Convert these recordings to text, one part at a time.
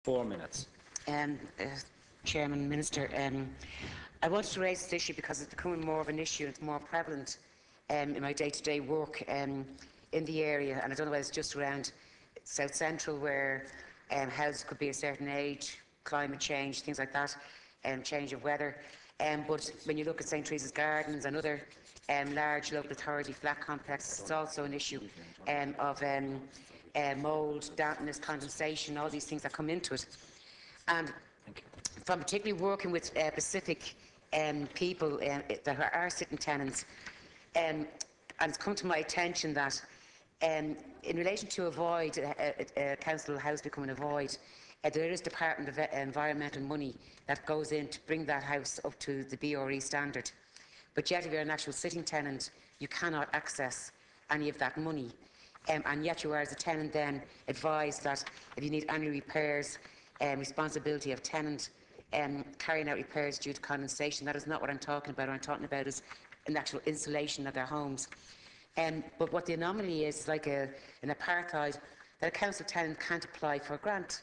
4 minutes. Chairman, Minister, I wanted to raise this issue because it's becoming more of an issue. It's more prevalent in my day-to-day work in the area, and I don't know whether it's just around South Central where houses could be a certain age, climate change, things like that, change of weather. But when you look at St Teresa's Gardens and other large local authority flat complexes, it's also an issue of mould, dampness, condensation, all these things that come into it. And from particularly working with specific people that are sitting tenants, and it's come to my attention that in relation to avoid council house becoming a void, there is Department of Environmental money that goes in to bring that house up to the BRE standard. But yet if you're an actual sitting tenant, you cannot access any of that money. And yet you are, as a tenant, then advised that if you need any repairs, responsibility of tenant carrying out repairs due to condensation. That is not what I'm talking about. What I'm talking about is an actual insulation of their homes. But what the anomaly is, like in apartheid, that a council tenant can't apply for a grant,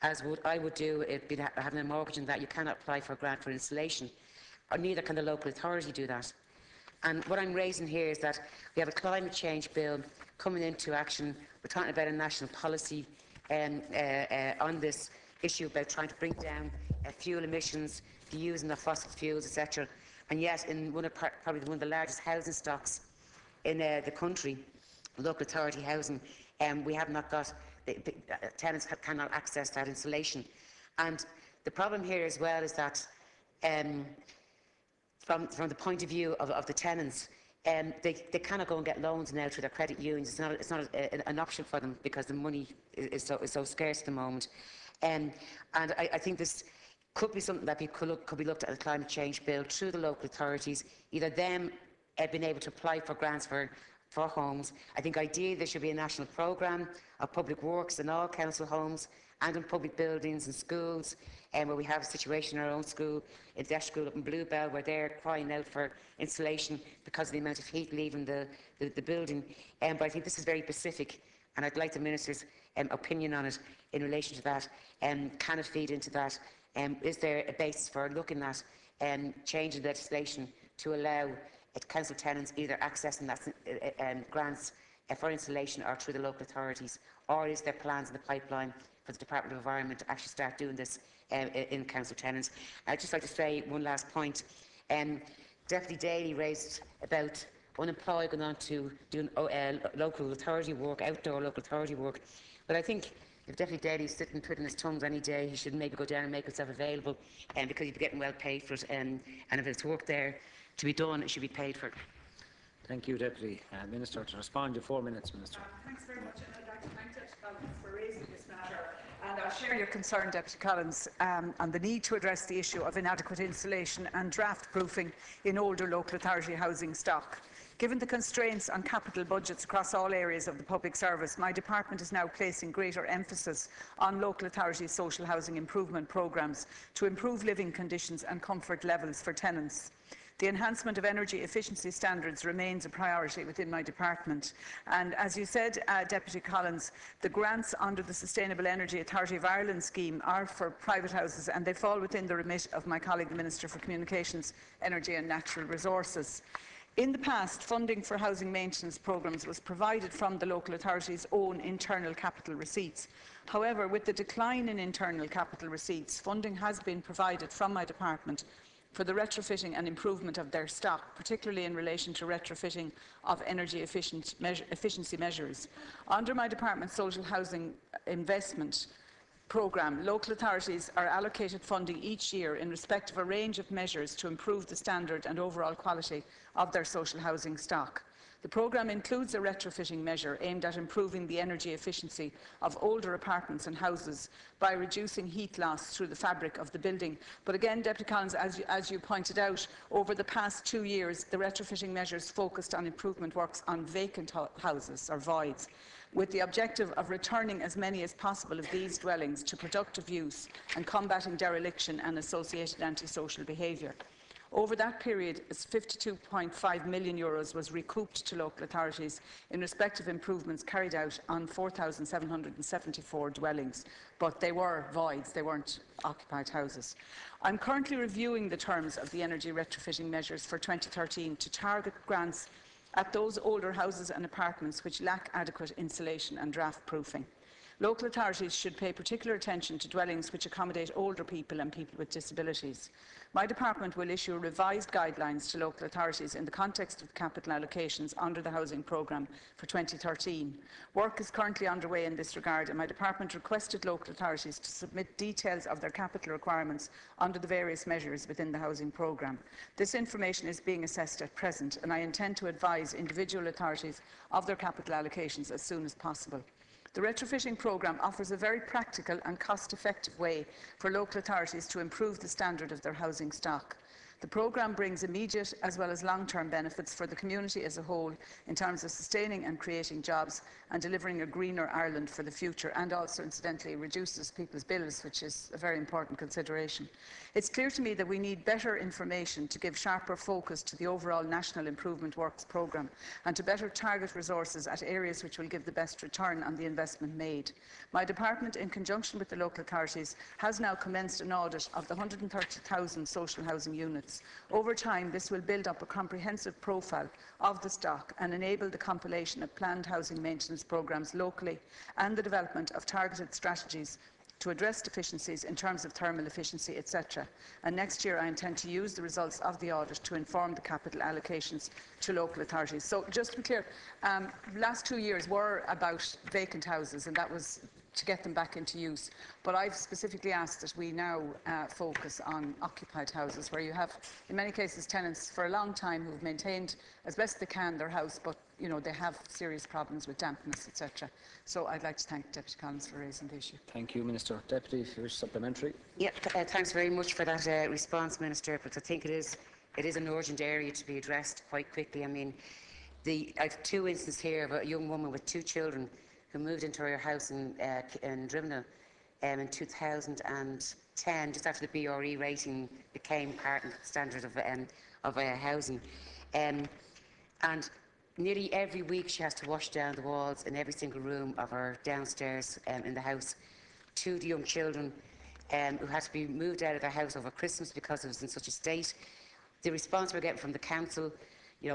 as I would do having a mortgage, and that you cannot apply for a grant for insulation, or neither can the local authority do that. And what I'm raising here is that we have a climate change bill coming into action. We're talking about a national policy on this issue about trying to bring down fuel emissions, the using of fossil fuels, etc. And yet, in probably one of the largest housing stocks in the country, local authority housing, we have not got, tenants cannot access that insulation. And the problem here as well is that from the point of view of the tenants, they cannot go and get loans now through their credit unions. It's not an option for them because the money is so scarce at the moment. And I think this could be something that could be looked at a climate change bill through the local authorities, either them being able to apply for grants for homes. I think ideally there should be a national programme of public works in all council homes and in public buildings and schools, where we have a situation in our own school, in Deaf School up in Bluebell, where they're crying out for insulation because of the amount of heat leaving the building. But I think this is very specific, and I'd like the Minister's opinion on it in relation to that. Can it feed into that? Is there a basis for looking at changing legislation to allow council tenants either accessing that grants for insulation or through the local authorities, or is there plans in the pipeline for the Department of Environment to actually start doing this in council tenants? I'd just like to say one last point. Deputy Daly raised about unemployed going on to doing local authority work, outdoor local authority work. But I think if Deputy Daly is sitting twiddling his thumbs any day, he should maybe go down and make himself available, because he'd be getting well paid for it. And if there's work there to be done, it should be paid for. Thank you, Deputy Minister. To respond, to 4 minutes, Minister. Thanks very much, and I'd like to thank Deputy Collins for raising this matter. And I share your concern, Deputy Collins, on the need to address the issue of inadequate insulation and draft proofing in older local authority housing stock. Given the constraints on capital budgets across all areas of the public service, my department is now placing greater emphasis on local authority social housing improvement programmes to improve living conditions and comfort levels for tenants. The enhancement of energy efficiency standards remains a priority within my department. And as you said, Deputy Collins, the grants under the Sustainable Energy Authority of Ireland scheme are for private houses, and they fall within the remit of my colleague, the Minister for Communications, Energy and Natural Resources. In the past, funding for housing maintenance programmes was provided from the local authority's own internal capital receipts. However, with the decline in internal capital receipts, funding has been provided from my department for the retrofitting and improvement of their stock, particularly in relation to retrofitting of energy efficiency measures. Under my department's social housing investment programme, local authorities are allocated funding each year in respect of a range of measures to improve the standard and overall quality of their social housing stock. The programme includes a retrofitting measure aimed at improving the energy efficiency of older apartments and houses by reducing heat loss through the fabric of the building. But again, Deputy Collins, as you pointed out, over the past 2 years, the retrofitting measures focused on improvement works on vacant houses or voids, with the objective of returning as many as possible of these dwellings to productive use and combating dereliction and associated antisocial behaviour. Over that period, €52.5 million was recouped to local authorities in respect of improvements carried out on 4,774 dwellings, but they were voids, they weren't occupied houses. I'm currently reviewing the terms of the energy retrofitting measures for 2013 to target grants at those older houses and apartments which lack adequate insulation and draft proofing. Local authorities should pay particular attention to dwellings which accommodate older people and people with disabilities. My department will issue revised guidelines to local authorities in the context of the capital allocations under the housing programme for 2013. Work is currently underway in this regard, and my department requested local authorities to submit details of their capital requirements under the various measures within the housing programme. This information is being assessed at present, and I intend to advise individual authorities of their capital allocations as soon as possible. The retrofitting programme offers a very practical and cost-effective way for local authorities to improve the standard of their housing stock. The programme brings immediate as well as long-term benefits for the community as a whole in terms of sustaining and creating jobs and delivering a greener Ireland for the future, and also incidentally reduces people's bills, which is a very important consideration. It's clear to me that we need better information to give sharper focus to the overall National Improvement Works programme and to better target resources at areas which will give the best return on the investment made. My department, in conjunction with the local authorities, has now commenced an audit of the 130,000 social housing units. Over time, this will build up a comprehensive profile of the stock and enable the compilation of planned housing maintenance programmes locally and the development of targeted strategies to address deficiencies in terms of thermal efficiency, etc. And next year I intend to use the results of the audit to inform the capital allocations to local authorities. So just to be clear, the last 2 years were about vacant houses, and that was to get them back into use. But I've specifically asked that we now focus on occupied houses, where you have, in many cases, tenants for a long time who have maintained as best they can their house, but they have serious problems with dampness, etc. So I'd like to thank Deputy Collins for raising the issue. Thank you, Minister. Deputy, if you wish supplementary. Yeah, thanks very much for that response, Minister. But I think it is an urgent area to be addressed quite quickly. I mean, I have 2 instances here of a young woman with 2 children who moved into her house in Drimnagh in 2010, just after the BRE rating became part of the standard of housing. And nearly every week she has to wash down the walls in every single room of her downstairs in the house. 2 young children who had to be moved out of their house over Christmas because it was in such a state. The response we're getting from the council,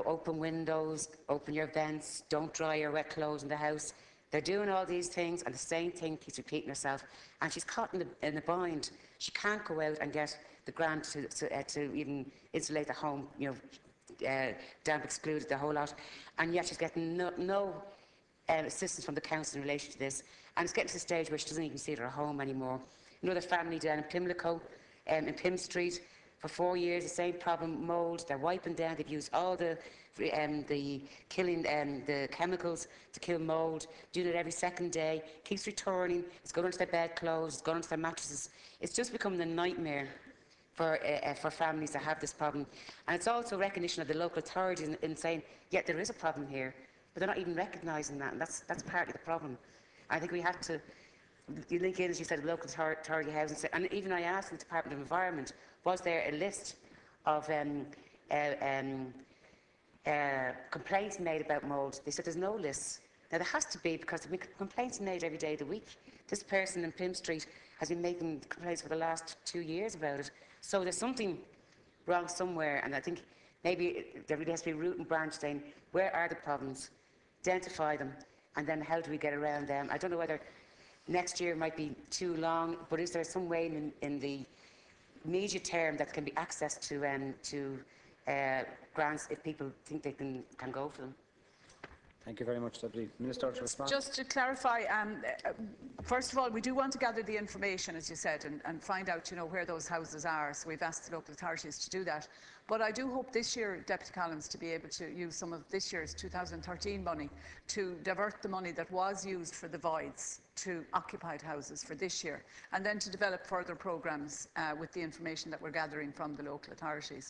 open windows, open your vents, don't dry your wet clothes in the house. They're doing all these things, and the same thing keeps repeating herself. And she's caught in the bind. She can't go out and get the grant to even insulate the home, damp excluded, the whole lot. And yet she's getting no assistance from the council in relation to this. And it's getting to the stage where she doesn't even see it at her home anymore. Another family down in Pimlico, in Pym Street, for 4 years, the same problem, mould. They're wiping down. They've used all the killing the chemicals to kill mould, doing it every second day, keeps returning. It's going into their bedclothes, it's going into their mattresses. It's just becoming a nightmare for families that have this problem. And it's also recognition of the local authorities in saying, yeah, there is a problem here, but they're not even recognising that, and that's part of the problem. I think we have to link in, as you said, local authority housing. And even I asked the Department of Environment, was there a list of complaints made about mould? They said there's no list. Now there has to be, because there have been complaints made every day of the week. This person in Pym Street has been making complaints for the last 2 years about it. So there's something wrong somewhere, and I think maybe there really has to be a root and branch saying, where are the problems? Identify them, and then how do we get around them? I don't know whether next year might be too long, but is there some way in the immediate term that can be accessed to grants if people think they can go for them? Thank you very much, Deputy Minister, to respond. Just to clarify, first of all, we do want to gather the information, as you said, and find out, where those houses are. So we've asked the local authorities to do that. But I do hope this year, Deputy Collins, to be able to use some of this year's 2013 money to divert the money that was used for the voids to occupied houses for this year, and then to develop further programmes with the information that we're gathering from the local authorities.